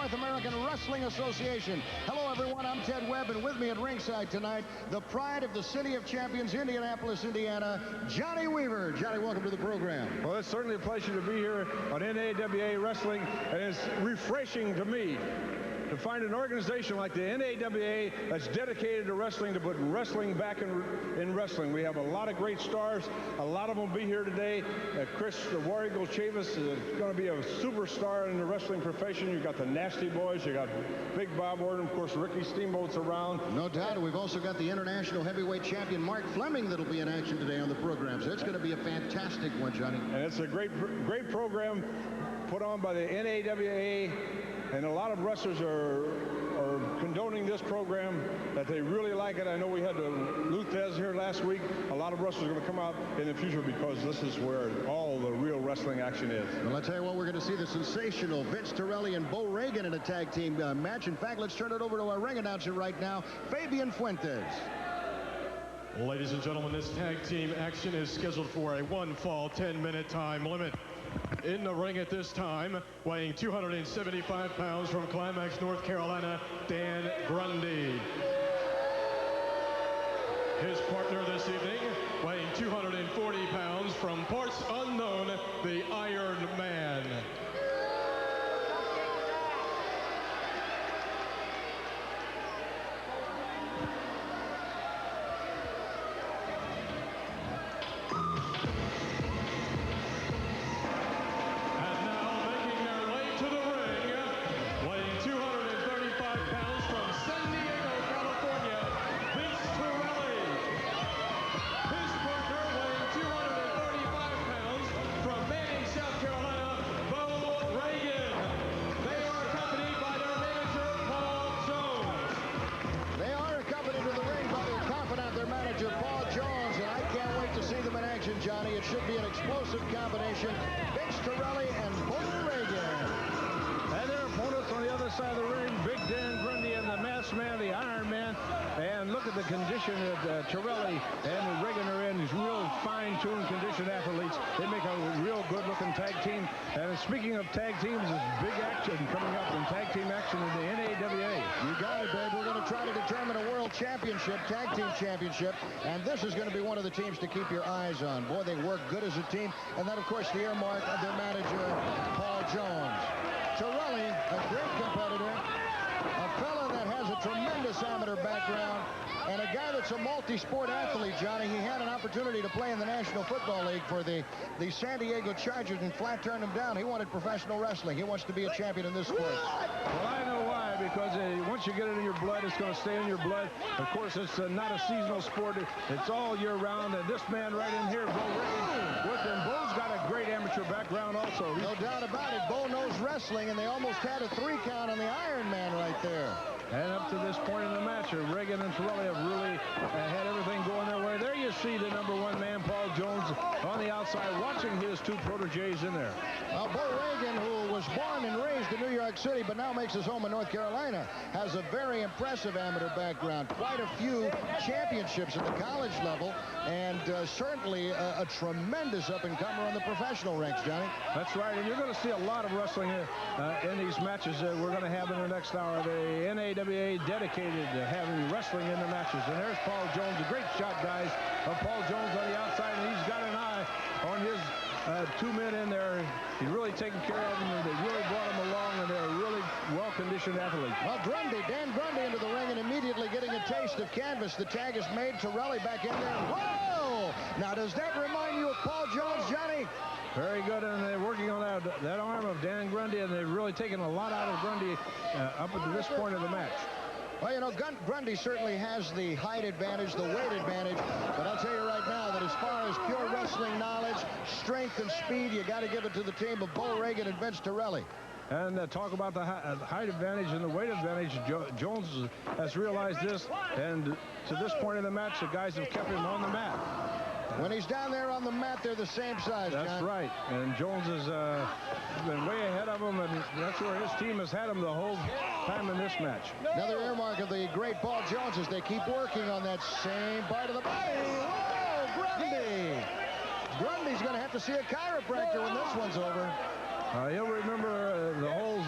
North American Wrestling Association. Hello, everyone. I'm Ted Webb, and with me at ringside tonight, the pride of the City of Champions, Indianapolis, Indiana, Johnny Weaver. Johnny, welcome to the program. Well, it's certainly a pleasure to be here on NAWA Wrestling, and it's refreshing to me to find an organization like the NAWA that's dedicated to wrestling, to put wrestling back in wrestling. We have a lot of great stars. A lot of them will be here today. Chris, the War Eagle Chavis, is going to be a superstar in the wrestling profession. You've got the Nasty Boys. You got Big Bob Orton. Of course, Ricky Steamboat's around. No doubt. We've also got the international heavyweight champion, Mark Fleming, that'll be in action today on the program. So it's going to be a fantastic one, Johnny. And it's a great program put on by the NAWA. And a lot of wrestlers are condoning this program, that they really like it. I know we had Thesz here last week. A lot of wrestlers are going to come out in the future because this is where all the real wrestling action is. Well, I'll tell you what, we're going to see the sensational Vince Torelli and Bo Ragin in a tag team match. In fact, let's turn it over to our ring announcer right now, Fabian Fuentes. Ladies and gentlemen, this tag team action is scheduled for a one-fall, 10-minute time limit. In the ring at this time, weighing 275 pounds from Climax, North Carolina, Dan Grundy. His partner this evening, weighing 240 pounds from parts unknown, the Iron Man. Johnny, it should be an explosive combination. Vince Torelli and Bo Ragin. And their opponents on the other side of the ring, Big Dan Grundy and the Masked Man, the Iron Man. And look at the condition that Torelli and Ragin are in. These real fine-tuned, conditioned athletes. They make a real good-looking tag team. And speaking of tag teams, there's big action coming up in tag team action in the NAWA. You got it, babe. We're going to try to determine a world championship, tag team championship. And this is going to be one of the teams to keep your eyes on. Boy, they work good as a team. And then, of course, the earmark of their manager, Paul Jones. Torelli, a great competitor, a fella that has a tremendous amateur background, and a guy that's a multi-sport athlete, Johnny. He had an opportunity to play in the National Football League for the San Diego Chargers, and flat turned him down. He wanted professional wrestling. He wants to be a champion in this sport. Well, I know why, because once you get it in your blood, it's going to stay in your blood. Of course, it's not a seasonal sport. It's all year round, and this man right in here, Bo Ragin, with him. Bo's got a great amateur background also. No doubt about it. Bo knows wrestling, and they almost had a 3 count on the Iron Man right there. And up to this point in the match, Ragin and Torelli have really had everything going their way. There you see the #1 man, Paul Jones, on the outside, watching his 2 protégés in there. Well, Bo Ragin, who was born and raised in New York City, but now makes his home in North Carolina, has a very impressive amateur background. Quite a few championships at the college level, and certainly a tremendous up-and-comer on the professional ranks, Johnny. That's right, and you're going to see a lot of wrestling in these matches that we're going to have in the next hour. The NAWA dedicated to having wrestling in the matches. And there's Paul Jones, a great shot, guys, of Paul Jones on the outside, and he's got an eye on his 2 men in there. He's really taking care of them, and they really brought them along, and they're really well-conditioned athletes. Well, Dan Grundy into the ring and immediately getting a taste of canvas. The tag is made. Torelli back in there. Whoa! Now, does that remind you of Paul Jones, Johnny? Very good, and they're working on that arm of Dan Grundy, and they've really taken a lot out of Grundy up to this point of the match. Well, you know, Grundy certainly has the height advantage, the weight advantage, but I'll tell you right now that as far as pure wrestling knowledge, strength, and speed, you got to give it to the team of Bo Ragin and Vince Torelli. And talk about the height advantage and the weight advantage. Jones has realized this, and to this point in the match, the guys have kept him on the mat. When he's down there on the mat, they're the same size, That's John. right. And Jones has been way ahead of him, and that's where his team has had him the whole time in this match. Another earmark of the great Paul Jones as they keep working on that same part of the body. Whoa, Grundy! Grundy's going to have to see a chiropractor when this one's over. He'll remember the holes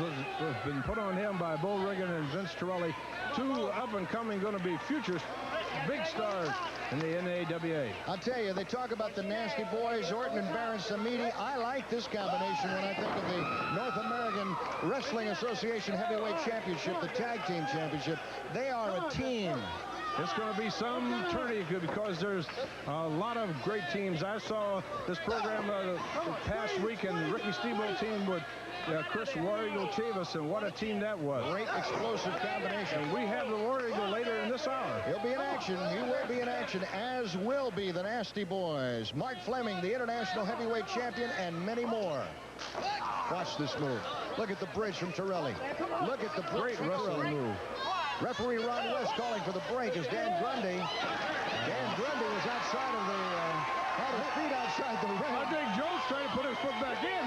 has been put on him by Bo Ragin and Vince Torelli. Two up-and-coming, going to be future big stars in the NAWA. I'll tell you, they talk about the Nasty Boys, Orton and Baron Samani. I like this combination when I think of the North American Wrestling Association Heavyweight Championship, the Tag Team Championship. They are a team. It's going to be some tourney because there's a lot of great teams. I saw this program the past week, and Ricky Steamboat team with Chris War Eagle Chavis, and what a team that was. Great explosive combination. And we have the War Eagle later in this hour. He'll be in action. He will be in action, as will be the Nasty Boys. Mark Fleming, the International Heavyweight Champion, and many more. Watch this move. Look at the bridge from Torelli. Look at the bridge from Torelli. Move. Referee Ron West calling for the break as Dan Grundy. Dan Grundy was outside of the, had his feet outside the ring. I think Joe's trying to put his foot back in.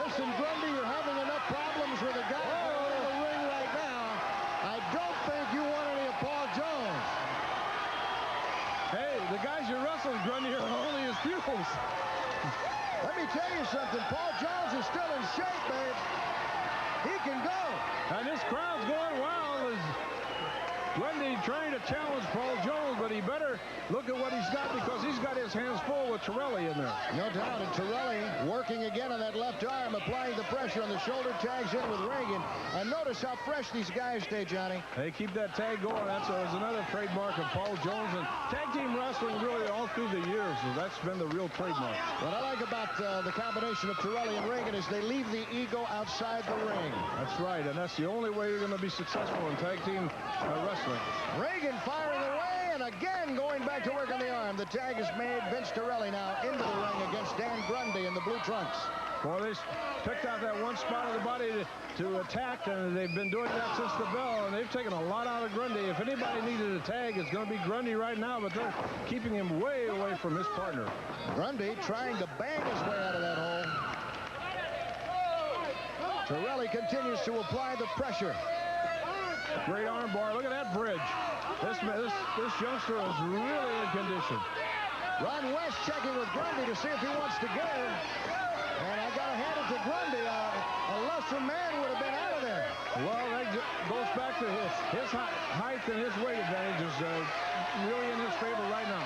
Listen, Grundy, you're having enough problems with a guy in the ring right now. I don't think you want any of Paul Jones. Hey, the guys you wrestled, Grundy, are only his pupils. Let me tell you something. Paul Jones is still in shape, babe. He can go. And this crowd's going wild as Grundy trying to challenge Paul Jones, but he better look at what he's got because he's got his hands full with Torelli in there. No doubt. And Torelli working again on that left arm, applying the pressure on the shoulder, tags in with Ragin. And notice how fresh these guys stay, Johnny. They keep that tag going. That's another trademark of Paul Jones. And tag team wrestling really all through the years. So that's been the real trademark. What I like about the combination of Torelli and Ragin is they leave the ego outside the ring. That's right. And that's the only way you're going to be successful in tag team wrestling. Ragin firing away, and again going back to work on the arm. The tag is made. Vince Torelli now into the ring against Dan Grundy in the blue trunks. Well, they picked out that one spot of the body to attack, and they've been doing that since the bell, and they've taken a lot out of Grundy. If anybody needed a tag, it's going to be Grundy right now, but they're keeping him way away from his partner. Grundy trying to bang his way out of that hole. Torelli continues to apply the pressure. Great arm bar. Look at that bridge. This youngster is really in condition. Ron West checking with Grundy to see if he wants to give. And I got to hand it to Grundy. A lesser man would have been out of there. Well, that goes back to his height and his weight advantage is really in his favor right now.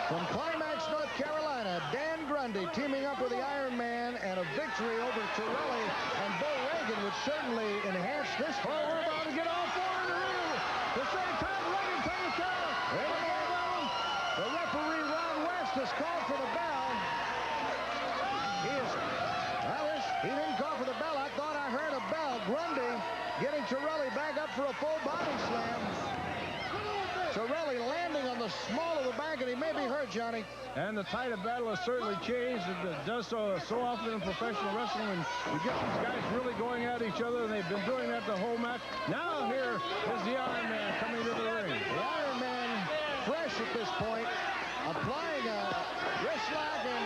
From Climax, North Carolina, Dan Grundy teaming up with the Iron Man, and a victory over Torelli and Bo Ragin would certainly enhance this. Oh, we're about to get all four in the ring. The same time, Ragin taking the count. The referee, Ron West, has called for the bell. He didn't call for the bell. I thought I heard a bell. Grundy getting Torelli back up for a full body slam. Torelli landing on the small of the back, and he may be hurt, Johnny. And the tide of battle has certainly changed. It does so often in professional wrestling, and you get these guys really going at each other, and they've been doing that the whole match. Now here is the Iron Man coming into the ring. The Iron Man fresh at this point, applying a wrist lock and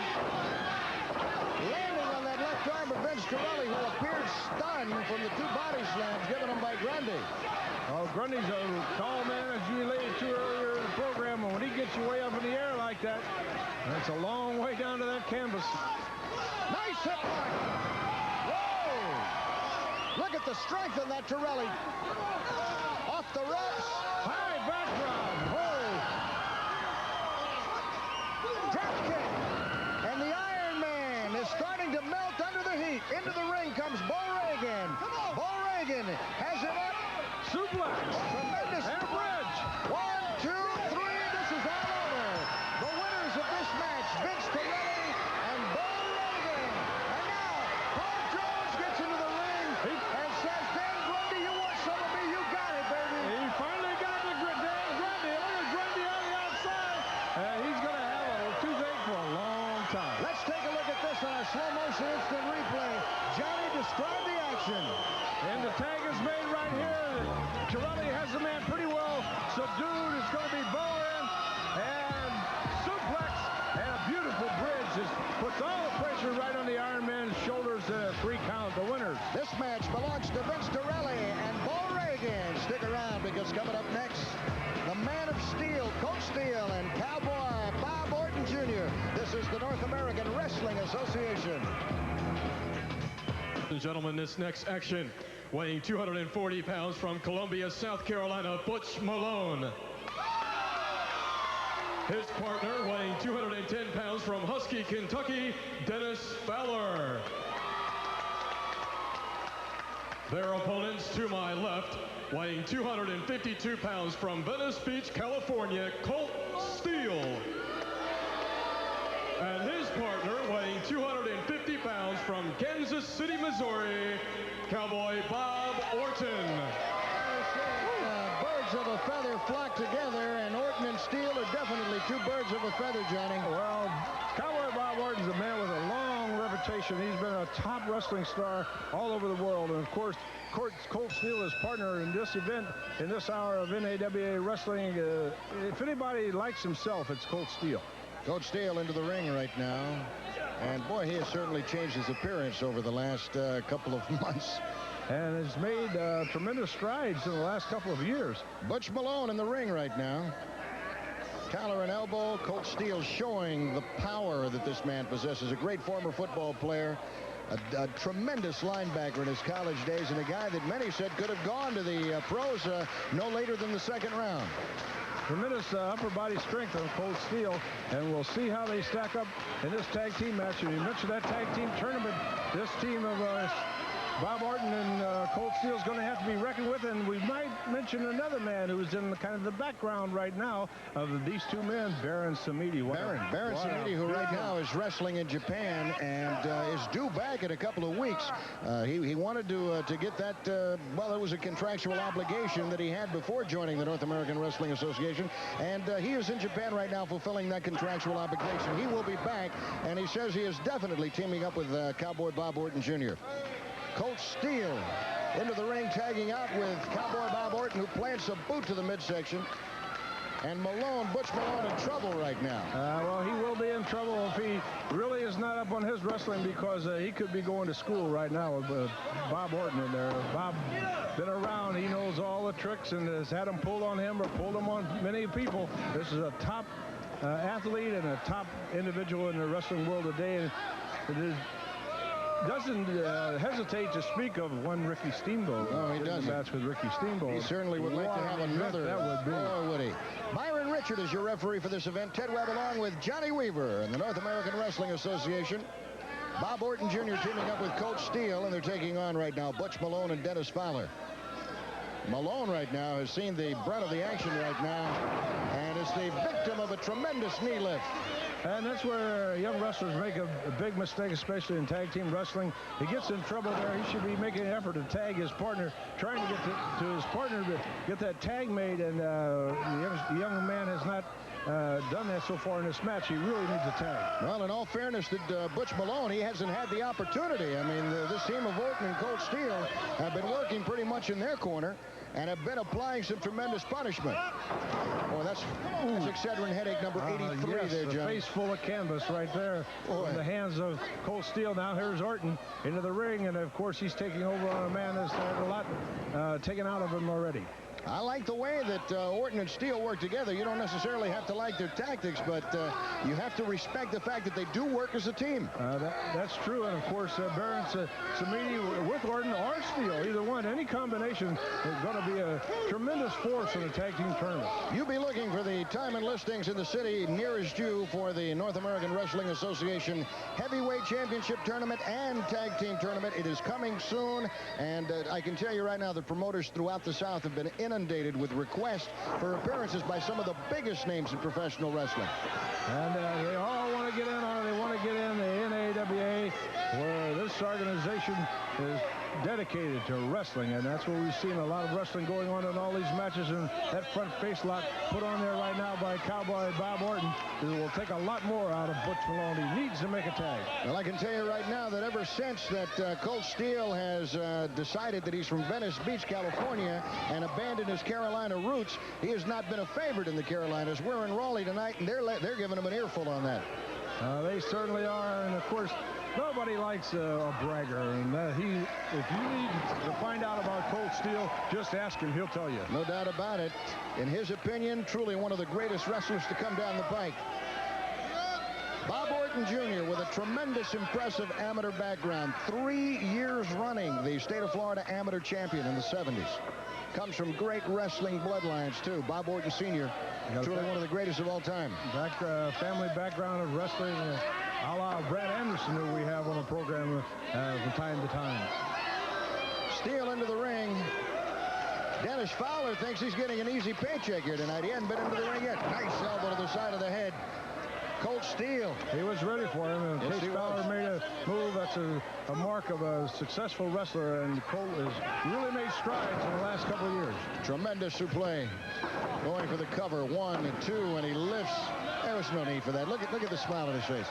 landing on that left arm of Vince Torelli, who appeared stunned from the two body slams given him by Grundy. Oh, Grundy's a tall man, as you related to earlier in the program, and when he gets you way up in the air like that, that's a long way down to that canvas. Nice hip lock. Whoa! Look at the strength of that Torelli. Off the ropes. High back drop. Drop kick. And the Iron Man is starting to melt under the heat. Into the ring comes Bo Ragin. Bo Ragin has it up. Suplex. Tremendous. And a bridge. 1, 2, 3. This is all over. The winners of this match, Vince Torelli and Bo Ragin. And now, Paul Jones gets into the ring and says, Dan Grundy, you want some of me? You got it, baby. He finally got the Dan Grundy. Look at Grundy on the outside. He's going to have a toothache for a long time. Let's take a look at this on our slow motion instant replay. Johnny, describe the action. And the tag is made right here. Torelli has the man pretty well subdued. It's going to be Bowen and suplex and a beautiful bridge. Just puts all the pressure right on the Iron Man's shoulders and a 3 count. The winners. This match belongs to Vince Torelli and Bo Ragin. Stick around because coming up next, the Man of Steel, Colt Steele, and Cowboy Bob Orton Jr. This is the North American Wrestling Association. and gentlemen, this next action, weighing 240 pounds from Columbia, South Carolina, Butch Malone. His partner, weighing 210 pounds from Husky, Kentucky, Dennis Fowler. Their opponents to my left, weighing 252 pounds from Venice Beach, California, Colt Steele. And his partner, weighing 250 pounds from Kansas City, Missouri, Cowboy Bob Orton. Birds of a feather flock together, and Orton and Steele are definitely two birds of a feather, Johnny. Well, Cowboy Bob Orton's a man with a long reputation. He's been a top wrestling star all over the world. And, of course, Colt Steele, his partner in this event, in this hour of NAWA wrestling. If anybody likes himself, it's Colt Steele. Colt Steele into the ring right now. And, boy, he has certainly changed his appearance over the last couple of months. And has made tremendous strides in the last couple of years. Butch Malone in the ring right now. Collar and elbow. Colt Steele showing the power that this man possesses. A great former football player. A tremendous linebacker in his college days, and a guy that many said could have gone to the pros no later than the second round. Tremendous upper body strength on Colt Steele, and we'll see how they stack up in this tag team match. And you mentioned that tag team tournament. This team of Bob Orton and Colt Steele is going to have to be reckoned with, and we might mention another man who's in kind of the background right now of these two men, Baron Samedi. Baron Samedi, who right now is wrestling in Japan and is due back in a couple of weeks. He wanted to get that, well, it was a contractual obligation that he had before joining the North American Wrestling Association, and he is in Japan right now fulfilling that contractual obligation. He will be back, and he says he is definitely teaming up with Cowboy Bob Orton Jr. Colt Steele into the ring, tagging out with Cowboy Bob Orton, who plants a boot to the midsection. And Malone, Butch Malone, in trouble right now. Well, he will be in trouble if he really is not up on his wrestling, because he could be going to school right now with Bob Orton in there. Bob been around. He knows all the tricks and has had them pulled on him or pulled them on many people. This is a top athlete and a top individual in the wrestling world today. And it is doesn't hesitate to speak of one Ricky Steamboat. No, he doesn't. Match with Ricky Steamboat. He certainly would like to have another. That would be. Boy, would he. Byron Richard is your referee for this event. Ted Webb along with Johnny Weaver and the North American Wrestling Association. Bob Orton Jr. teaming up with Colt Steele, and they're taking on right now Butch Malone and Dennis Fowler. Malone right now has seen the brunt of the action right now and is the victim of a tremendous knee lift. And that's where young wrestlers make a big mistake, especially in tag team wrestling. He gets in trouble there. He should be making an effort to tag his partner, trying to get to his partner to get that tag made. And the young man has not done that so far in this match. He really needs a tag. Well, in all fairness to Butch Malone, he hasn't had the opportunity. I mean, this team of Orton and Colt Steele have been working pretty much in their corner and have been applying some tremendous punishment. Boy, that's Excedrin headache number 83 yes, there, John. A face full of canvas right there in the hands of Colt Steele. Now here's Orton into the ring, and of course he's taking over on a man that's had a lot taken out of him already. I like the way that Orton and Steele work together. You don't necessarily have to like their tactics, but you have to respect the fact that they do work as a team. That's true, and of course, Baron Samedi with Orton or Steele, either one, any combination is going to be a tremendous force in a tag team tournament. You'll be looking for the time and listings in the city nearest you for the North American Wrestling Association Heavyweight Championship Tournament and Tag Team Tournament. It is coming soon, and I can tell you right now that promoters throughout the South have been inundated with requests for appearances by some of the biggest names in professional wrestling. And they all want to get in on it. They want to get in the NAWA, where this organization is dedicated to wrestling, and that's where we've seen a lot of wrestling going on in all these matches. And that front face lock put on there right now by Cowboy Bob Orton will take a lot more out of Butch Malone. He needs to make a tag. Well, I can tell you right now that ever since that Colt Steele has decided that he's from Venice Beach, California, and abandoned his Carolina roots, he has not been a favorite in the Carolinas. We're in Raleigh tonight, and they're giving him an earful on that. They certainly are, and of course, nobody likes a bragger, and if you need to find out about Colt Steele, just ask him. He'll tell you. No doubt about it. In his opinion, truly one of the greatest wrestlers to come down the pike. Bob Orton Jr. with a tremendous, impressive amateur background. 3 years running, the state of Florida amateur champion in the 70s. Comes from great wrestling bloodlines, too. Bob Orton Sr., truly one of the greatest of all time. Family background of wrestling, a la Brad Anderson, who we have on the program from time to time. Steele into the ring. Dennis Fowler thinks he's getting an easy paycheck here tonight. He hadn't been into the ring yet. Nice elbow to the side of the head. Colt Steele. He was ready for him. And Yes, Fowler made a move. That's a mark of a successful wrestler. And Colt has really made strides in the last couple of years. Tremendous suplex. Going for the cover. 1 and 2, and he lifts. There was no need for that. Look at the smile on his face.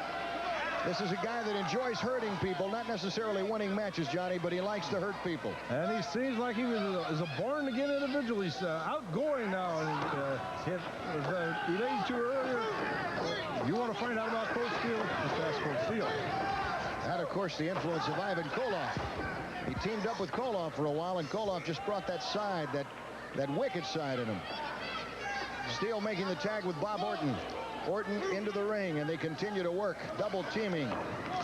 This is a guy that enjoys hurting people, not necessarily winning matches, Johnny, but he likes to hurt people. And he seems like he is a born-again individual. He's outgoing now. And was elated to earlier. You want to find out about Colt Steele? Just ask Colt Steele. And, of course, the influence of Ivan Koloff. He teamed up with Koloff for a while, and Koloff just brought that side, that wicked side in him. Steele making the tag with Bob Orton. Orton into the ring, and they continue to work. Double teaming.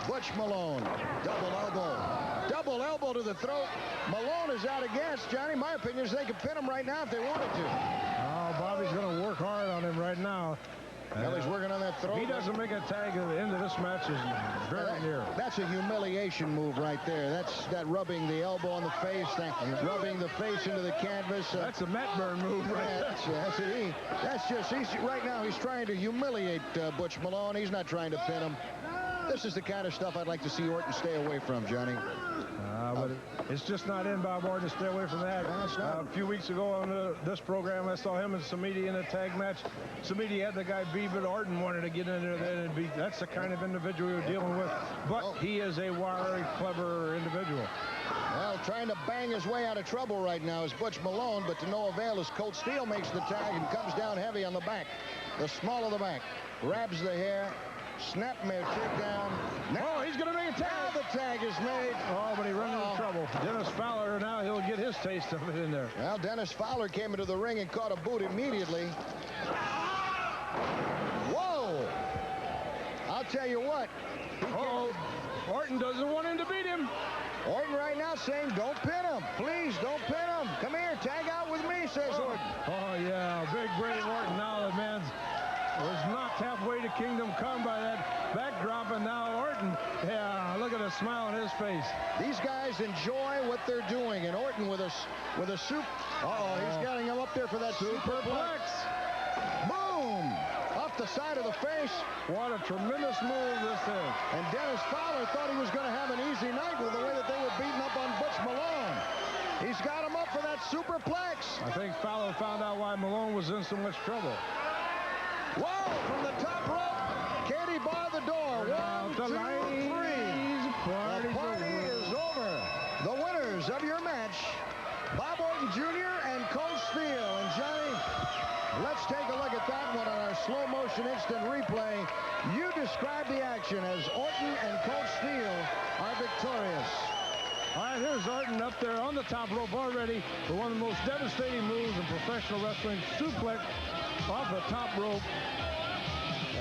Butch Malone. Double elbow to the throat. Malone is out of gas, Johnny. My opinion is they could pin him right now if they wanted to. Oh, Bobby's going to work hard on him right now. Well, he's working on that throat. He doesn't make a tag at the end of this match is very near. That's a humiliation move right there. That's that rubbing the elbow on the face, rubbing the face into the canvas. That's a Matt Burn move right there. Right now he's trying to humiliate Butch Malone. He's not trying to pin him. This is the kind of stuff I'd like to see Orton stay away from, Johnny. But it's just not in Bob Orton to stay away from that. A few weeks ago on this program, I saw him and Samani in a tag match. Samani had the guy beat, but Orton wanted to get in there then and beat. That's the kind of individual you're dealing with. But he is a wiry, clever individual. Well, trying to bang his way out of trouble right now is Butch Malone, but to no avail as Colt Steele makes the tag and comes down heavy on the back. The small of the back. Grabs the hair. Snapmare takedown. Now he's going to make a tag. Now the tag is made. Oh, but he runs into trouble. Dennis Fowler, now he'll get his taste of it in there. Well, Dennis Fowler came into the ring and caught a boot immediately. Whoa! I'll tell you what. Orton doesn't want him to beat him. Orton right now saying, don't pin him. Please, don't pin him. Come here, tag out with me, says Orton. Oh, yeah, big Brady Orton. Now the man's was knocked halfway to Kingdom Come by that backdrop, and now Orton, yeah, look at the smile on his face. These guys enjoy what they're doing, and Orton with a soup. He's getting him up there for that superplex. Boom! Off the side of the face. What a tremendous move this is. And Dennis Fowler thought he was going to have an easy night with the way that they were beating up on Butch Malone. He's got him up for that superplex. I think Fowler found out why Malone was in so much trouble. Whoa, from the top rope. Katie barred the door. 1, 2, 3. The party is over. The winners of your match, Bob Orton Jr. and Colt Steele. And Johnny, let's take a look at that one on our slow motion instant replay. You describe the action as Orton and Colt Steele are victorious. All right, here's Orton up there on the top rope already for one of the most devastating moves in professional wrestling, suplex off the top rope.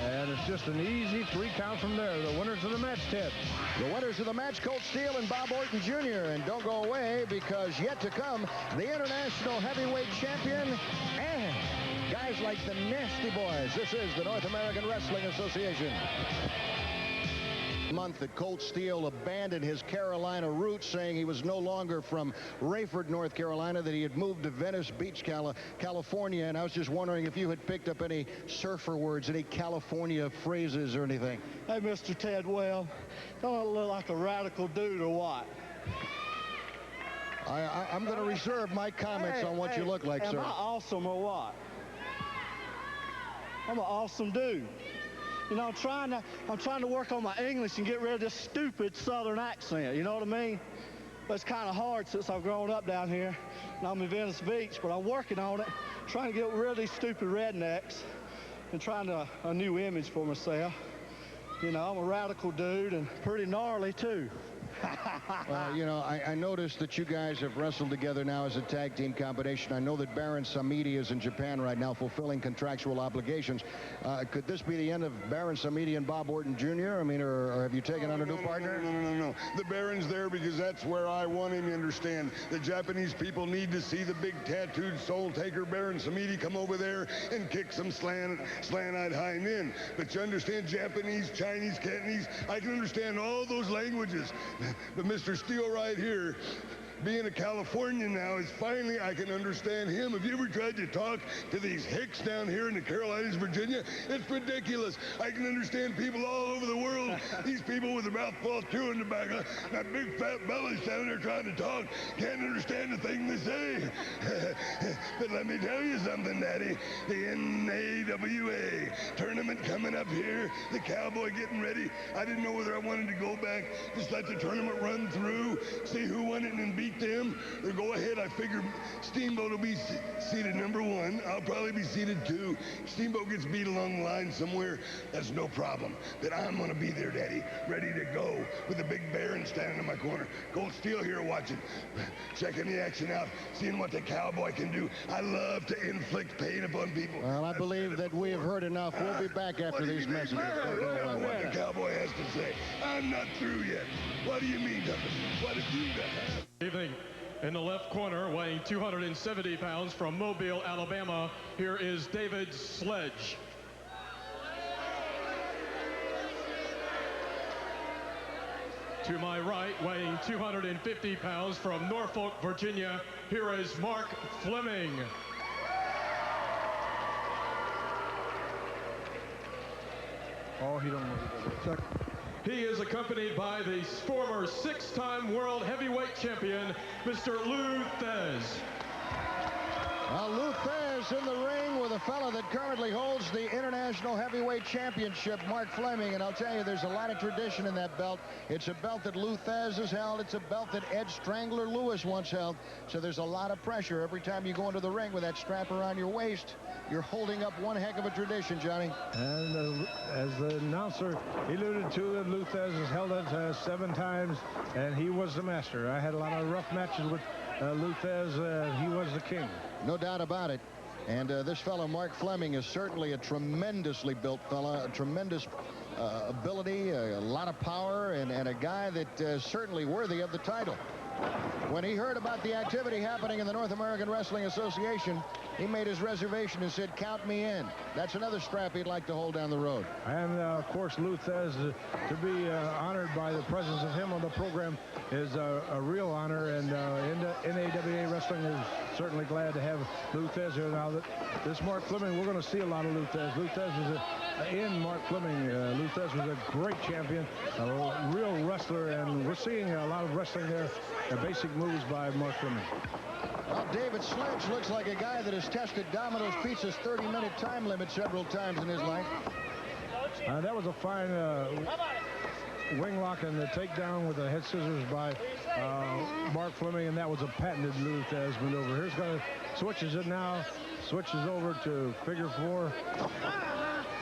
And it's just an easy 3 count from there. The winners of the match, Ted. The winners of the match, Colt Steele and Bob Orton Jr. And don't go away, because yet to come, the International Heavyweight Champion and guys like the Nasty Boys. This is the North American Wrestling Association. Month that Colt Steele abandoned his Carolina roots, saying he was no longer from Rayford, North Carolina, that he had moved to Venice Beach, California. And I was just wondering if you had picked up any surfer words, any California phrases or anything. Hey, Mr. Ted, well, don't I look like a radical dude or what? I'm going to reserve my comments on what you look like, sir. Am I awesome or what? I'm an awesome dude. You know, I'm trying to work on my English and get rid of this stupid Southern accent. You know what I mean? But it's kind of hard since I've grown up down here. And I'm in Venice Beach, but I'm working on it, trying to get rid of these stupid rednecks and trying to a new image for myself. You know, I'm a radical dude and pretty gnarly too. You know, I noticed that you guys have wrestled together now as a tag team combination. I know that Baron Samedi is in Japan right now fulfilling contractual obligations. Could this be the end of Baron Samedi and Bob Orton Jr.? I mean, or have you taken on a new partner? No. The Baron's there because that's where I want him to understand. The Japanese people need to see the big tattooed soul taker Baron Samedi come over there and kick some slant-eyed hind end. But you understand Japanese, Chinese, Cantonese, I can understand all those languages. But Mr. Steele right here, being a Californian now, is finally I can understand him. Have you ever tried to talk to these hicks down here in the Carolinas, Virginia? It's ridiculous. I can understand people all over the world. These people with their mouth full of chewing tobacco, that big fat bellies down there trying to talk, can't understand the thing they say. But let me tell you something, Daddy. The NAWA tournament coming up here, the Cowboy getting ready. I didn't know whether I wanted to go back, just let the tournament run through, see who won it and beat them, or go ahead. I figure Steamboat will be seated number 1. I'll probably be seated 2. Steamboat gets beat along the line somewhere, that's no problem. But I'm going to be there, Daddy, ready to go with a big Baron standing in my corner. Colt Steele here watching, checking the action out, seeing what the Cowboy can do. I love to inflict pain upon people. Well, I believe that we have heard enough. We'll be back after these messages. What the Cowboy has to say. I'm not through yet. What do you mean, Duffy? What did you got? Evening. In the left corner, weighing 270 pounds from Mobile, Alabama, here is David Sledge. To my right, weighing 250 pounds from Norfolk, Virginia, here is Mark Fleming. Oh, he don't know. He is accompanied by the former 6-time world heavyweight champion, Mr. Lou Thesz. Lou Thesz in the ring with a fella that currently holds the International Heavyweight Championship, Mark Fleming. And I'll tell you, there's a lot of tradition in that belt. It's a belt that Lou Thesz has held. It's a belt that Ed Strangler Lewis once held. So there's a lot of pressure every time you go into the ring with that strap around your waist. You're holding up one heck of a tradition, Johnny. And as the announcer alluded to, Lou Thesz has held it 7 times, and he was the master. I had a lot of rough matches with Lou Thesz. He was the king. No doubt about it. And this fellow, Mark Fleming, is certainly a tremendously built fella, a tremendous ability, a lot of power, and a guy that is certainly worthy of the title. When he heard about the activity happening in the North American Wrestling Association, he made his reservation and said, count me in. That's another strap he'd like to hold down the road. And, of course, Lou Thesz, to be honored by the presence of him on the program is a real honor. And NAWA Wrestling is certainly glad to have Lou Thesz here. Now, this Mark Fleming, we're going to see a lot of Lou Thesz. Lou Thesz is in Mark Fleming. Lou Thesz was a great champion, a real wrestler, and we're seeing a lot of wrestling there. Basic moves by Mark Fleming. Well, David Sledge looks like a guy that has tested Domino's Pizza's 30-minute time limit several times in his life. That was a fine wing lock and the takedown with the head scissors by Mark Fleming, and that was a patented Lou Thesz maneuver. Here's going to switches it now, switches over to figure 4.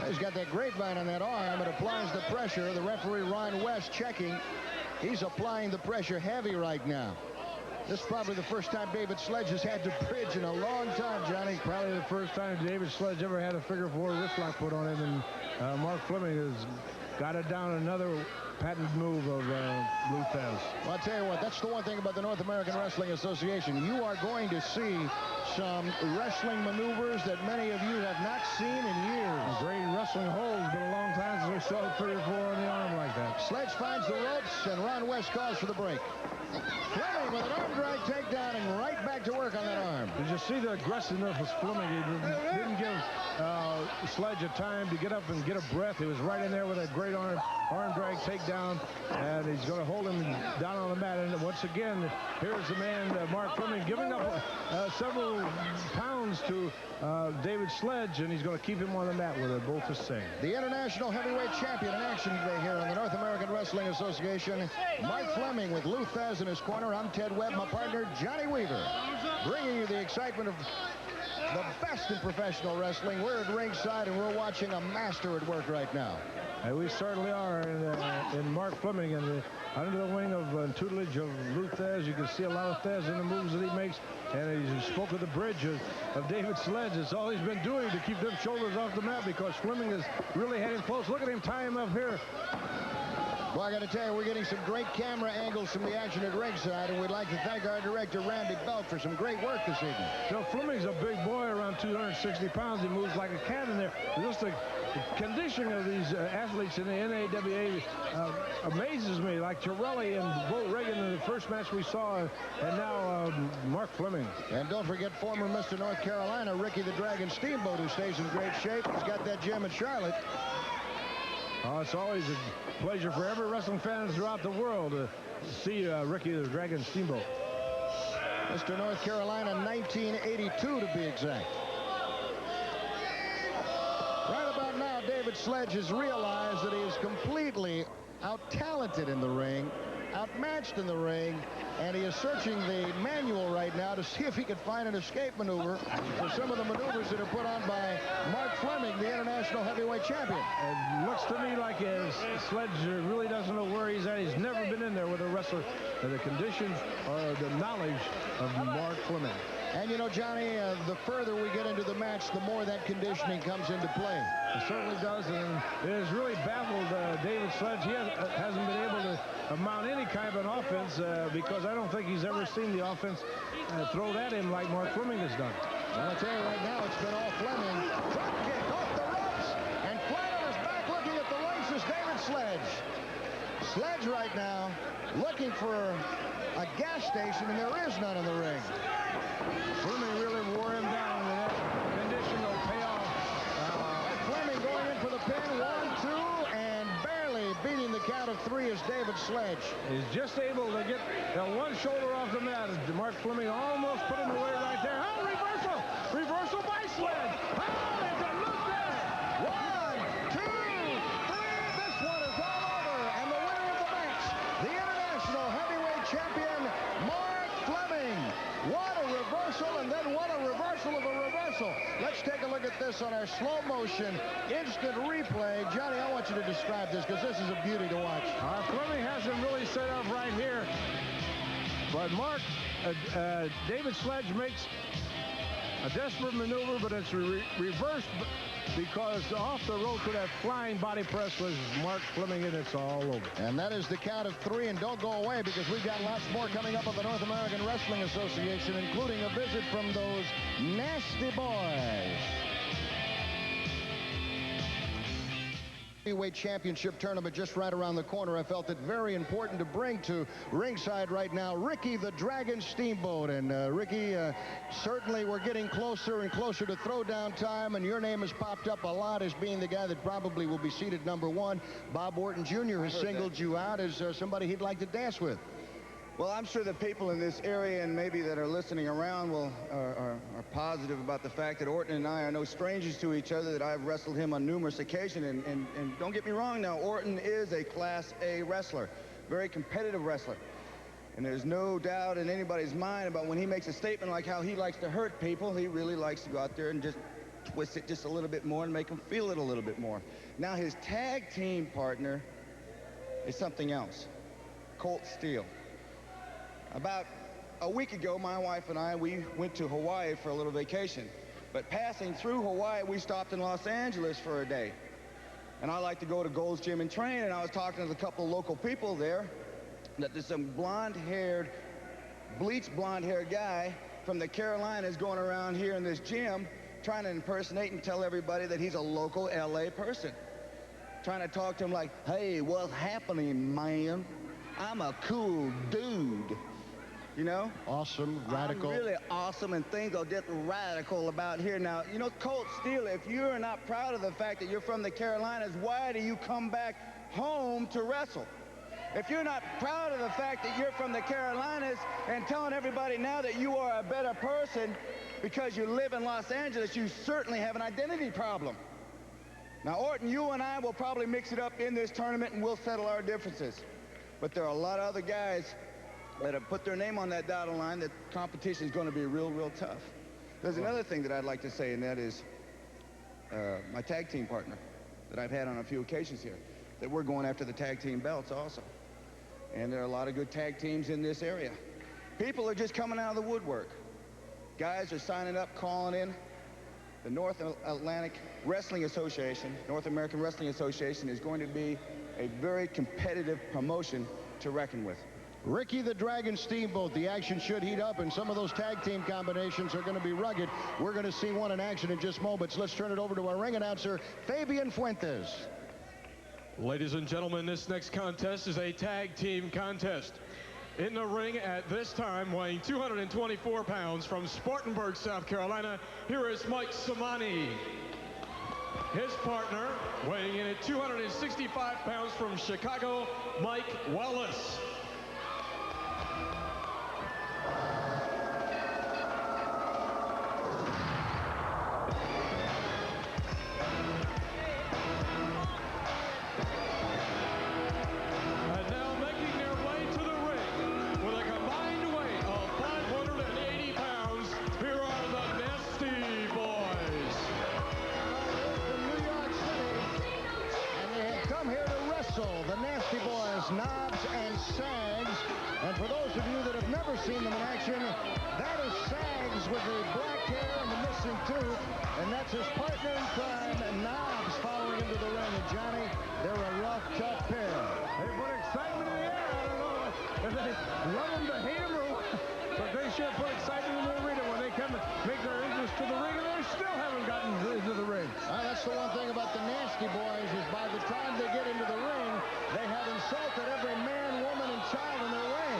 He's got that grapevine on that arm. It applies the pressure. The referee, Ron West, checking. He's applying the pressure heavy right now. This is probably the first time David Sledge has had to bridge in a long time, Johnny. Probably the first time David Sledge ever had a figure 4 wrist lock put on him, and Mark Fleming has got it down another patent move of Lou Thesz. Well, I'll tell you what, that's the one thing about the North American Wrestling Association. You are going to see some wrestling maneuvers that many of you have not seen in years. Great wrestling holds. Been a long time since we saw a figure 4 on the arm like that. Sledge finds the ropes, and Ron West calls for the break. Fleming with an arm drag takedown and right back to work on that arm. Did you see the aggressiveness of Fleming? He didn't give Sledge a time to get up and get a breath. He was right in there with a great arm drag takedown, and he's going to hold him down on the mat. And once again, here's the man, Mark Fleming, giving up several pounds to David Sledge, and he's going to keep him on the mat with it, both the same. The International Heavyweight Champion in action today here on the North American Wrestling Association. Mark Fleming with Lou Thesz in his corner. I'm Ted Webb, my partner, Johnny Weaver, bringing you the excitement of the best in professional wrestling. We're at ringside, and we're watching a master at work right now. And we certainly are in Mark Fleming, and under the wing of tutelage of Thesz. You can see a lot of Thesz in the moves that he makes. And he spoke of the bridge of David Sledge. It's all he's been doing to keep them shoulders off the mat, because Fleming has really had him close. Look at him tie him up here. Well, I got to tell you, we're getting some great camera angles from the action at ringside, and we'd like to thank our director, Randy Belt, for some great work this evening. You know, Fleming's a big boy, around 260 pounds. He moves like a cat in there. Just the conditioning of these athletes in the NAWA amazes me, like Torelli and Ragin in the first match we saw, and now Mark Fleming. And don't forget former Mr. North Carolina, Ricky the Dragon Steamboat, who stays in great shape. He's got that gym in Charlotte. Oh, it's always a pleasure for every wrestling fan throughout the world to see Ricky the Dragon Steamboat. Mr. North Carolina, 1982 to be exact. Right about now, David Sledge has realized that he is completely out-talented in the ring, outmatched in the ring, and he is searching the manual right now to see if he can find an escape maneuver for some of the maneuvers that are put on by Mark Fleming, the international heavyweight champion. It looks to me like Sledge really doesn't know where he's at. He's never been in there with a wrestler. The conditions or the knowledge of Mark Fleming. And you know, Johnny, the further we get into the match, the more that conditioning comes into play. It certainly does, and it has really baffled David Sledge. He hasn't been able to mount any kind of an offense because I don't think he's ever seen the offense thrown at him like Mark Fleming has done. Well, I'll tell you right now, it's been all Fleming. Drop kick off the ropes, and flat on his back looking at the ropes is David Sledge. Sledge right now looking for a gas station, and there is none in the ring. Fleming really wore him down, and that condition will pay off. Fleming going in for the pin, 1, 2, and barely beating the count of 3 is David Sledge. He's just able to get one shoulder off the mat. Mark Fleming almost put him away right there. Oh, reversal! Reversal by Sledge. Oh, there's a look there. 1, 2, 3. This one is all over, and the winner of the match, the international heavyweight champion, Mark Fleming. What a reversal, and then what a reversal of a reversal. Let's take a look at this on our slow motion instant replay. Johnny, I want you to describe this, because this is a beauty to watch. Fleming has him really set up right here. But David Sledge makes a desperate maneuver, but it's reversed because off the rope with that flying body press was Mark Fleming, and it's all over. And that is the count of 3, and don't go away, because we've got lots more coming up on the North American Wrestling Association, including a visit from those nasty boys. Heavyweight championship tournament just right around the corner. I felt it very important to bring to ringside right now Ricky the Dragon Steamboat. And Ricky, certainly we're getting closer and closer to throwdown time, and your name has popped up a lot as being the guy that probably will be seated #1. Bob Orton Jr. has singled you out as somebody he'd like to dance with. Well, I'm sure the people in this area and maybe that are listening around are positive about the fact that Orton and I are no strangers to each other, that I've wrestled him on numerous occasions. And don't get me wrong now, Orton is a Class A wrestler, very competitive wrestler. And there's no doubt in anybody's mind about when he makes a statement like how he likes to hurt people, he really likes to go out there and just twist it just a little bit more and make them feel it a little bit more. Now, his tag team partner is something else, Colt Steele. About a week ago, my wife and I, we went to Hawaii for a little vacation. But passing through Hawaii, we stopped in Los Angeles for a day. And I like to go to Gold's Gym and train, and I was talking to a couple of local people there, that there's some blonde-haired, bleached blonde-haired guy from the Carolinas going around here in this gym trying to impersonate and tell everybody that he's a local LA person. Trying to talk to him like, hey, what's happening, man? I'm a cool dude. You know? Awesome, radical. I'm really awesome, and things are just radical about here. Now, you know, Colt Steele, if you're not proud of the fact that you're from the Carolinas, why do you come back home to wrestle? If you're not proud of the fact that you're from the Carolinas and telling everybody now that you are a better person because you live in Los Angeles, you certainly have an identity problem. Now, Orton, you and I will probably mix it up in this tournament, and we'll settle our differences. But there are a lot of other guys that have put their name on that dotted line that competition is going to be real, real tough. There's another thing that I'd like to say, and that is my tag team partner that I've had on a few occasions here, that we're going after the tag team belts also. And there are a lot of good tag teams in this area. People are just coming out of the woodwork. Guys are signing up, calling in. The North Atlantic Wrestling Association, North American Wrestling Association, is going to be a very competitive promotion to reckon with. Ricky the Dragon Steamboat. The action should heat up, and some of those tag team combinations are going to be rugged. We're going to see one in action in just moments. Let's turn it over to our ring announcer, Fabian Fuentes. Ladies and gentlemen, this next contest is a tag team contest. In the ring at this time, weighing 224 pounds from Spartanburg, South Carolina, here is Mike Samani. His partner, weighing in at 265 pounds from Chicago, Mike Wallace. Knobs and Sags, and for those of you that have never seen them in action, that is Sags with the black hair and the missing tooth, and that's his partner in crime, Knobs, following into the ring. And Johnny, they're a rough, tough pair. They put excitement in the air. I don't know if they love them to hate them or what, but they should put excitement in the arena when they come and make their entrance to the ring, and they still haven't gotten into the ring. That's the one thing about the Nasty Boys, is by the time they get into the ring, they have insulted every man, woman, and child in their way.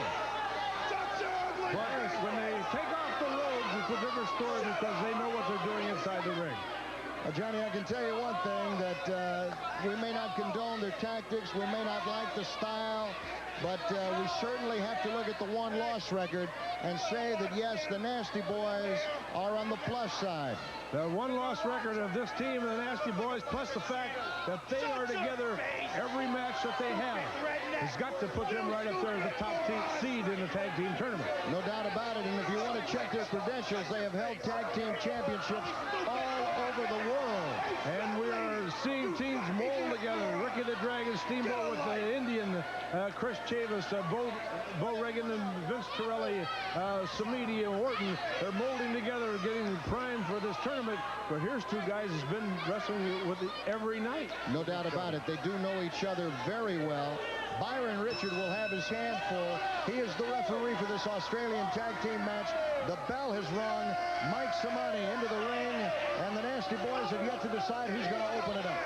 But when they take off the robes, it's a different story because they know what they're doing inside the ring. Johnny, I can tell you one thing, that we may not condone their tactics, we may not like the style, but we certainly have to look at the one-loss record and say that, yes, the Nasty Boys are on the plus side. The one-loss record of this team, the Nasty Boys, plus the fact that they are together every match that they have, has got to put them right up there as the top seed in the tag team tournament. No doubt about it, and if you want to check their credentials, they have held tag team championships all over the world. And we are seeing teams mold together. Ricky the Dragon Steamboat with the Indian, Chris Chavis, Bo Ragin and Vince Torelli, Samani and Orton. They're molding together, getting primed for this tournament. But here's two guys who's been wrestling with it every night. No doubt about it. They do know each other very well. Byron Richard will have his hand full. He is the referee for this Australian tag team match. The bell has rung. Mike Samani into the ring, and the Nasty Boys have yet to decide who's going to open it up.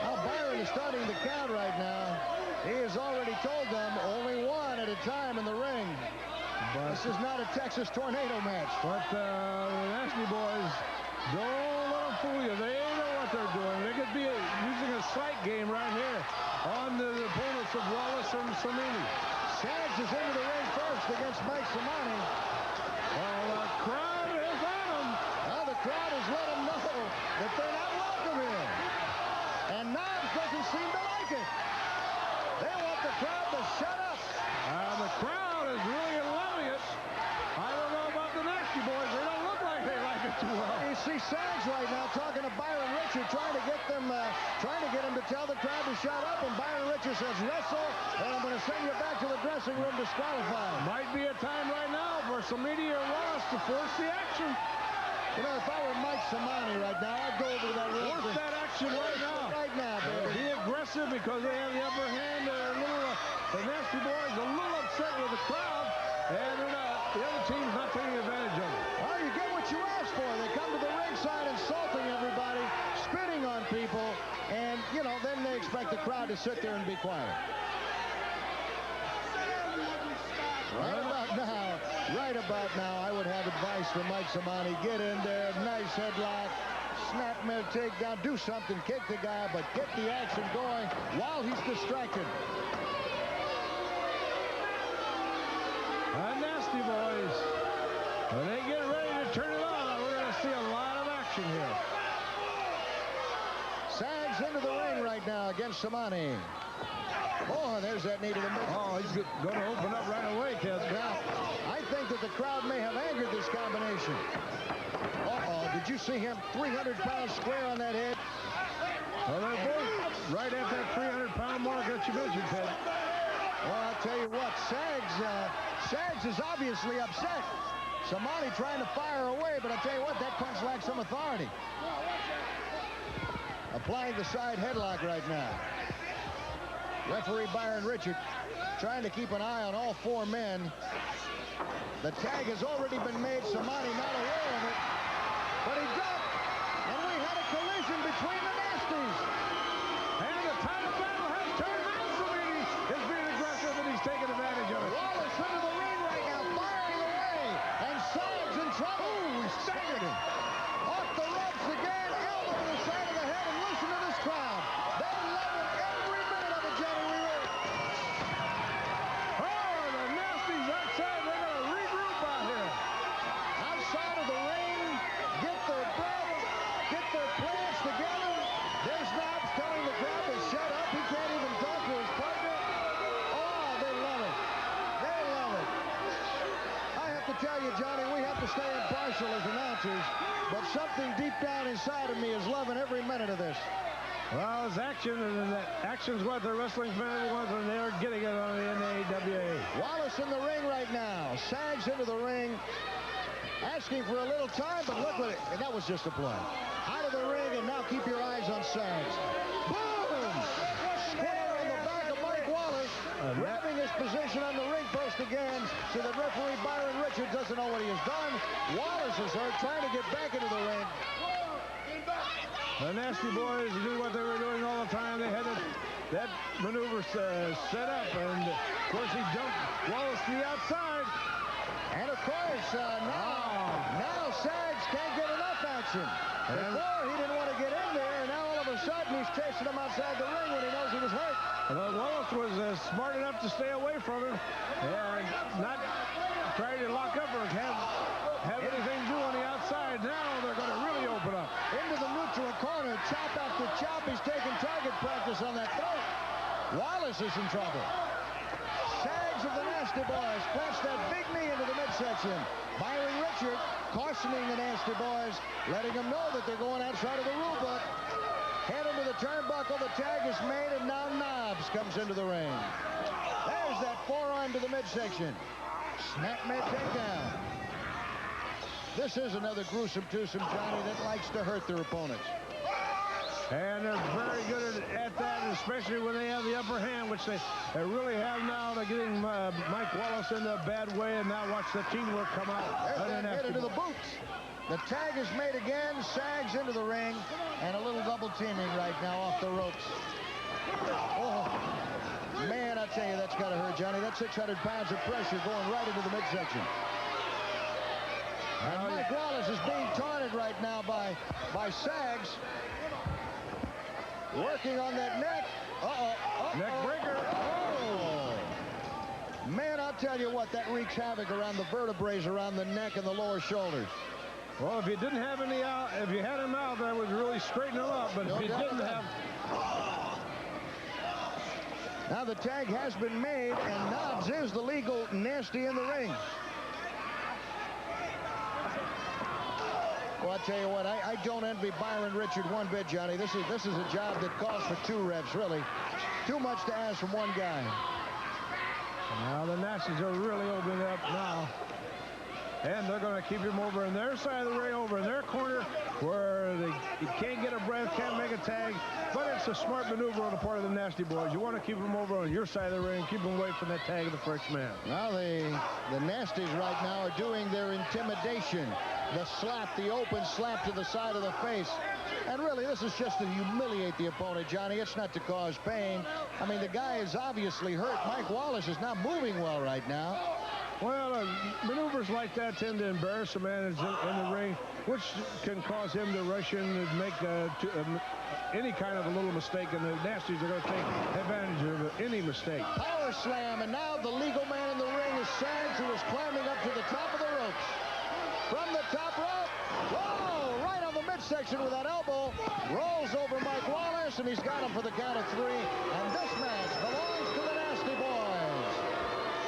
Now Byron is starting the count right now. He has already told them only one at a time in the ring. But this is not a Texas tornado match. But the Nasty Boys, don't let them fool you. They know what they're doing. They could be using a sight game right here on the opponents of Wallace and Samani. Sags is into the ring first against Mike Samani. Well, the crowd is on them. Now the crowd has let them know that they're not welcome here. And Knobs doesn't seem to like it. They want the crowd to shut up. The crowd is really loving it. I don't know about the Nasty Boys. They don't look like they like it too well. You see Sags right now talking to Byron Richard, trying to get him to tell the crowd to shut up, and Byron Richard says, wrestle, and I'm going to send you back to the dressing room disqualified. Might be a time right now for Samani or Wallace to force the action. You know, if I were Mike Samani right now, I'd go over to that ring. Force that action right now. Right now, baby. Be aggressive because they have the upper hand. The Nasty Boys a little upset with the crowd, and the other team's not taking advantage of it. Well, you get what you ask for. They come to the ringside insulting everybody, spitting on people, and, you know, then they expect the crowd to sit there and be quiet. Right about now, I would have advice for Mike Samani. Get in there, nice headlock, snapmare takedown, do something, kick the guy, but get the action going while he's distracted. The Nasty Boys, when they get ready to turn it on, we're going to see a lot of action here. Sags into the ring right now against Samani. Oh, there's that knee to the middle. Oh, he's going to open up right away, Ted. Now, I think that the crowd may have angered this combination. see him 300 pounds square on that head. Well, they're both right at that 300-pound mark that you mentioned, Ted. Well, I'll tell you what, Sags is obviously upset. Samani trying to fire away, but I'll tell you what, that punch lacks some authority. Applying the side headlock right now. Referee Byron Richard trying to keep an eye on all four men. The tag has already been made. Samani not aware of it, but he ducked, and we had a collision between the Nasties. And the title battle has turned out. Samani is being aggressive, and he's taking advantage of it. Wallace into the ring right now, firing away, and Sags in trouble. Ooh, he staggered him. Off the ropes again, elbow to the side of the head, and listen to this crowd. They love it every minute of it, Johnny. We were. Oh, the Nasties outside. They're going to regroup out here. Outside of the ring, get their breath, get their plans together. There's Knobs telling the crowd to shut up. He can't even talk to his partner. Oh, they love it. They love it. I have to tell you, Johnny, we have to stay impartial as announcers, but something deep down inside of me is loving every minute of this. Well, it's action, and action's what the wrestling fan wants, and they're getting it on the NAWA. Wallace in the ring right now. Sags into the ring, asking for a little time, but look at it. And that was just a play. Out of the ring, and now keep your eyes on Sags. Boom! Square on the back of Mike Wallace, grabbing his position on the ring post again, so that referee Byron Richard doesn't know what he has done. Wallace is hurt, trying to get back into the ring. The Nasty Boys do what they were doing all the time. They had that maneuver set up, and of course he dumped Wallace to the outside. And of course, now Sags can't get enough action. Before, he didn't want to get in there, and now all of a sudden he's chasing him outside the ring when he knows he was hurt. Wallace was smart enough to stay away from him and not try to lock up or have anything to do on the outside. Now they're going to really open up. Into the neutral corner, chop after chop. He's taking target practice on that throat. Wallace is in trouble. Sags of the Nasty Boys plants that big knee into the midsection. Byron Richard cautioning the Nasty Boys, letting them know that they're going outside of the rule book. Head into the turnbuckle, the tag is made, and now Knobs comes into the ring. There's that forearm to the midsection. Snap mid takedown. This is another gruesome twosome, Johnny, that likes to hurt their opponents. And they're very good at that, especially when they have the upper hand, which they really have now. They're getting Mike Wallace in a bad way, and now watch the teamwork come out. There's that head into the boots. The tag is made again. Sags into the ring, and a little double teaming right now off the ropes. Oh, man, I tell you, that's got to hurt, Johnny. That's 600 pounds of pressure going right into the midsection. And Mike Wallace is being taunted right now by Sags. Working on that neck. Neck breaker. Oh. Man, I'll tell you what, that wreaks havoc around the vertebrae, around the neck and the lower shoulders. Well, if you didn't have any out, if you had him out, that would really straighten him up. But if you didn't have... Now the tag has been made, and Knobs is the legal Nasty in the ring. Well, I tell you what, I don't envy Byron Richard one bit, Johnny. This is a job that calls for two refs, really. Too much to ask from one guy. Now the Nasties are really opening up now. And they're going to keep him over on their side of the ring, over in their corner, where they can't get a breath, can't make a tag. But it's a smart maneuver on the part of the Nasty Boys. You want to keep them over on your side of the ring, keep them away from that tag of the first man. Well, the Nasties right now are doing their intimidation. The slap, the open slap to the side of the face. And really, this is just to humiliate the opponent, Johnny. It's not to cause pain. I mean, the guy is obviously hurt. Mike Wallace is not moving well right now. Well, maneuvers like that tend to embarrass a man in the ring, which can cause him to rush in and make any kind of a little mistake, and the Nasties are going to take advantage of any mistake. Power slam, and now the legal man in the ring is Sags, who is climbing up to the top of the ropes. From the top rope, whoa, right on the midsection with that elbow, rolls over Mike Wallace, and he's got him for the count of 3, and this match belongs to the Nasty Boys.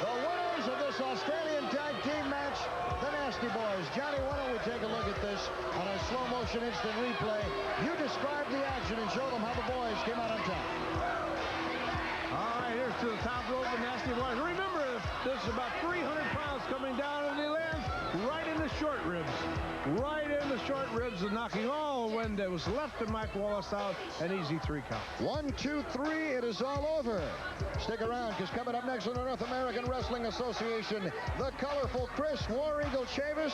The winners of this Australian tag team match, the Nasty Nasty Boys. Johnny, why don't we take a look at this on our slow motion instant replay? You describe the action and show them how the boys came out on top. All right, here's to the top rope of Nasty Boys. Remember, this is about 300 pounds coming down, and he lands right in the short ribs. Right in the short ribs, and knocking all wind that was left of Mike Wallace out. An easy 3 count. 1, 2, 3. It is all over. Stick around, because coming up next on the North American Wrestling Association, the colorful Chris War Eagle Chavis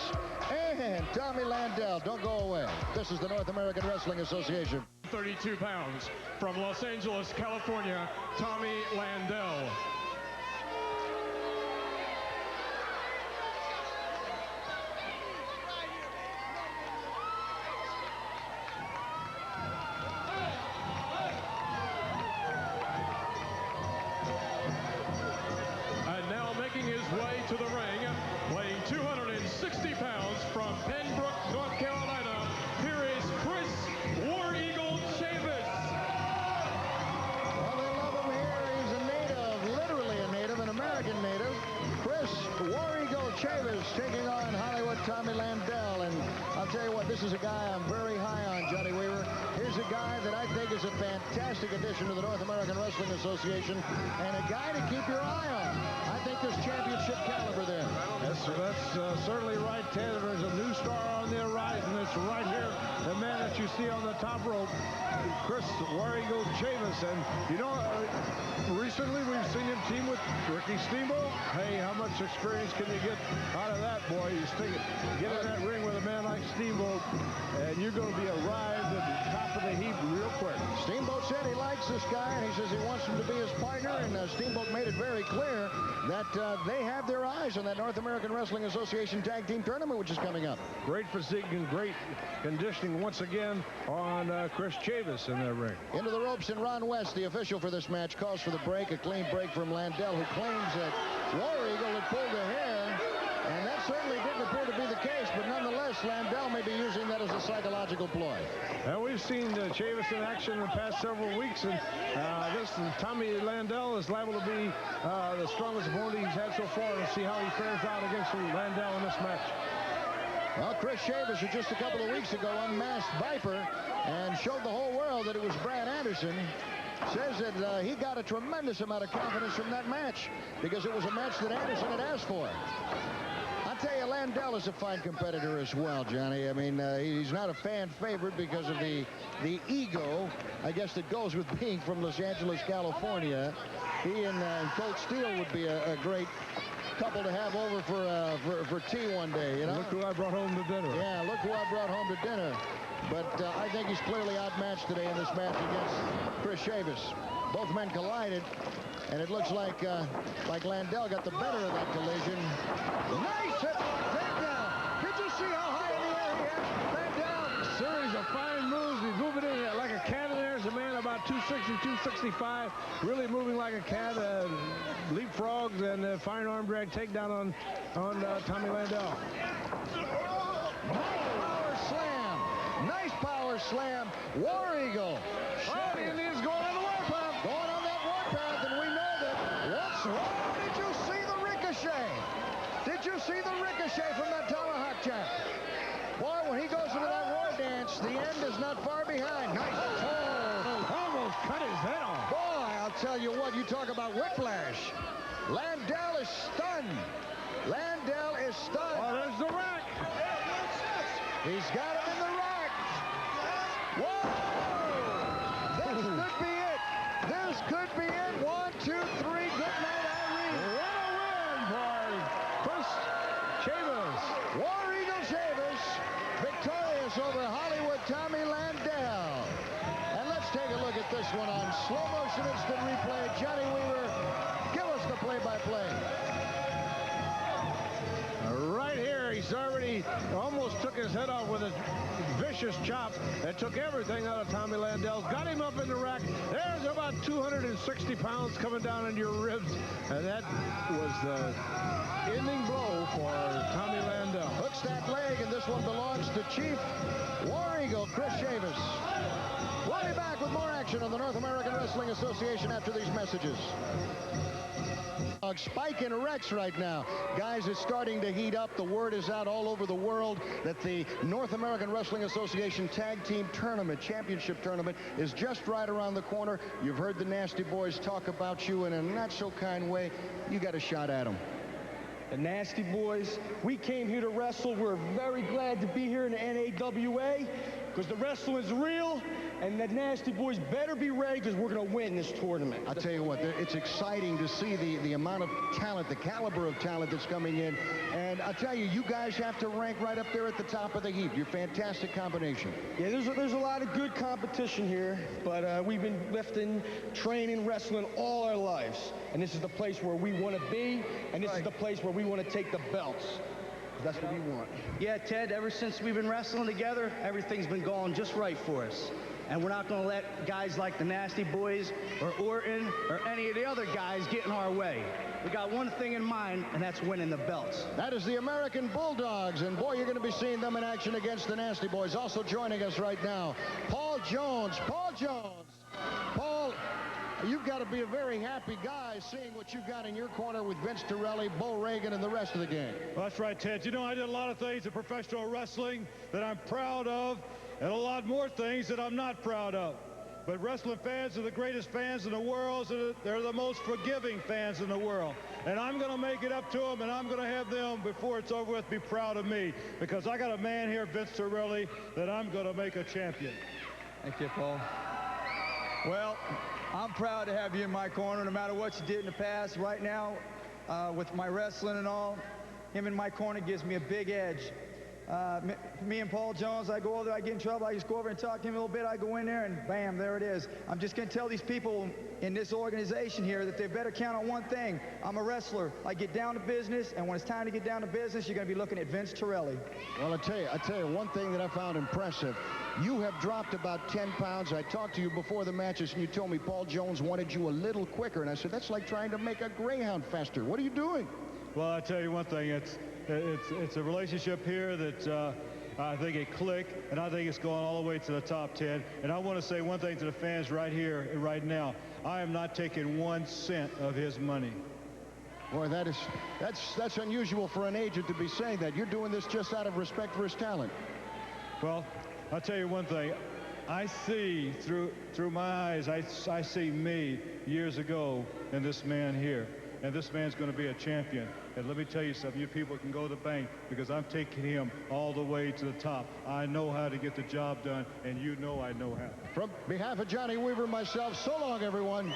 and Tommy Landell. Don't go away. This is the North American Wrestling Association. 32 pounds from Los Angeles, California, Tommy Landell. And now making his way to the ring, weighing 260 pounds from Pembroke, North Carolina, here is Chris War Eagle Chavis. Well, they love him here. He's a native, literally a native, an American native. Chris War Eagle Chavis taking on Hollywood Tommy Landell. And I'll tell you what, this is a guy I'm very high on, Johnny Weaver. Here's a guy that I think is a fantastic addition to the North American Wrestling Association and a guy to keep your eye on. I think there's championship caliber there. That's certainly right, Ted. There's a new star on the horizon. It's right here, the man that you see on the top rope, Chris War Eagle Chavis. And, you know, recently we've seen him team with Ricky Steamboat. Hey, how much experience can you get out of that, boy? You get in that ring with a man like Steamboat, and you're going to be arrived at the top of the heap real quick. Steamboat said he likes this guy, and he says he wants him to be his partner, and Steamboat made it very clear that they have their eyes on that North American Wrestling Association Tag Team Tournament, which is coming up. Great physique and great conditioning once again on Chris Chavis in that ring. Into the ropes, and Ron West, the official for this match, calls for the break. A clean break from Landell, who claims that War Eagle had pulled a hair, and that certainly didn't appear to be the case, but nonetheless, Landell may be using that as a psychological ploy. Well, we've seen Chavis in action in the past several weeks, and Tommy Landell is liable to be the strongest opponent he's had so far. We'll see how he fares out against Landell in this match. Well, Chris Chavis, who just a couple of weeks ago unmasked Viper and showed the whole world that it was Brad Anderson, says that he got a tremendous amount of confidence from that match because it was a match that Anderson had asked for. I'll tell you, Landell is a fine competitor as well, Johnny. I mean, he's not a fan favorite because of the ego, I guess, that goes with being from Los Angeles, California. He and Colt Steele would be a great couple to have over for tea one day, you know? Look who I brought home to dinner. Yeah, look who I brought home to dinner. But I think he's clearly outmatched today in this match against Chris Chavis. Both men collided, and it looks like Landell got the better of that collision. Nice hit, takedown. Did you see how high in the air he had Landell? Series of fine moves. He's moving in like a cat. And there's a man about 260, 265, really moving like a cat. Leapfrogs and fine arm drag takedown on Tommy Landell. Power slam. Nice power slam. War Eagle. Oh, the Indian's going on the warpath. Going on that warpath, and we know that. What's wrong? Did you see the ricochet? Did you see the ricochet from that tomahawk chop? Boy, when he goes into that war dance, the end is not far behind. Nice. Oh, almost cut his head off. Boy, I'll tell you what, you talk about whiplash. Landell is stunned. Landell is stunned. Oh, there's the rack. He's got him in the rack. Whoa! This could be it. This could be it. 1, 2, 3. Good night, Irene. What a win for Chris Chavis. War Eagle Chavis victorious over Hollywood Tommy Landell. And let's take a look at this one on slow motion instant replay. Johnny Weaver, give us the play-by-play. Right here, he's already almost took his head off with a vicious chop that took everything out of Tommy Landell. Got him up in the rack. There's about 260 pounds coming down into your ribs. And that was the ending blow for Tommy Landell. Hooks that leg, and this one belongs to Chief War Eagle Chris Chavis. We'll be back with more action on the North American Wrestling Association after these messages. Spike and Rex right now. Guys, it's starting to heat up. The word is out all over the world that the North American Wrestling Association Tag Team Tournament, Championship Tournament, is just right around the corner. You've heard the Nasty Boys talk about you in a not-so-kind way. You got a shot at them. The Nasty Boys, we came here to wrestle. We're very glad to be here in the NAWA because the wrestling is real, and the Nasty Boys better be ready because we're going to win this tournament. I'll tell you what, it's exciting to see the amount of talent, the caliber of talent that's coming in. And I'll tell you, you guys have to rank right up there at the top of the heap. You're a fantastic combination. Yeah, there's a lot of good competition here, but we've been lifting, training, wrestling all our lives. And this is the place where we want to be, and this is the place where we want to take the belts. That's what we want. Yeah, Ted, ever since we've been wrestling together, everything's been going just right for us. And we're not going to let guys like the Nasty Boys or Orton or any of the other guys get in our way. We got one thing in mind, and that's winning the belts. That is the American Bulldogs, and boy, you're going to be seeing them in action against the Nasty Boys. Also joining us right now, Paul Jones. Paul Jones. Paul, you've got to be a very happy guy seeing what you've got in your corner with Vince Torelli, Bo Ragin, and the rest of the gang. Well, that's right, Ted. You know, I did a lot of things in professional wrestling that I'm proud of, and a lot more things that I'm not proud of. But wrestling fans are the greatest fans in the world. So they're the most forgiving fans in the world. And I'm going to make it up to them, and I'm going to have them, before it's over with, be proud of me. Because I got a man here, Vince Torelli, that I'm going to make a champion. Thank you, Paul. Well, I'm proud to have you in my corner, no matter what you did in the past. Right now, with my wrestling and all, him in my corner gives me a big edge. Me and Paul Jones, I go over there, I get in trouble, I just go over and talk to him a little bit, I go in there, and bam, there it is. I'm just going to tell these people in this organization here that they better count on one thing. I'm a wrestler. I get down to business, and when it's time to get down to business, you're going to be looking at Vince Torelli. Well, I tell you one thing that I found impressive. You have dropped about 10 pounds. I talked to you before the matches, and you told me Paul Jones wanted you a little quicker, and I said, that's like trying to make a greyhound faster. What are you doing? Well, I tell you one thing, it's a relationship here that I think it clicked, and I think it's going all the way to the top 10. And I want to say one thing to the fans right here and right now. I am not taking 1 cent of his money. Boy, that's unusual for an agent to be saying that. You're doing this just out of respect for his talent. Well, I'll tell you one thing. I see through my eyes, I see me years ago in this man here. And this man's going to be a champion. And let me tell you something, you people can go to the bank, because I'm taking him all the way to the top. I know how to get the job done, and you know I know how. From behalf of Johnny Weaver and myself, so long, everyone.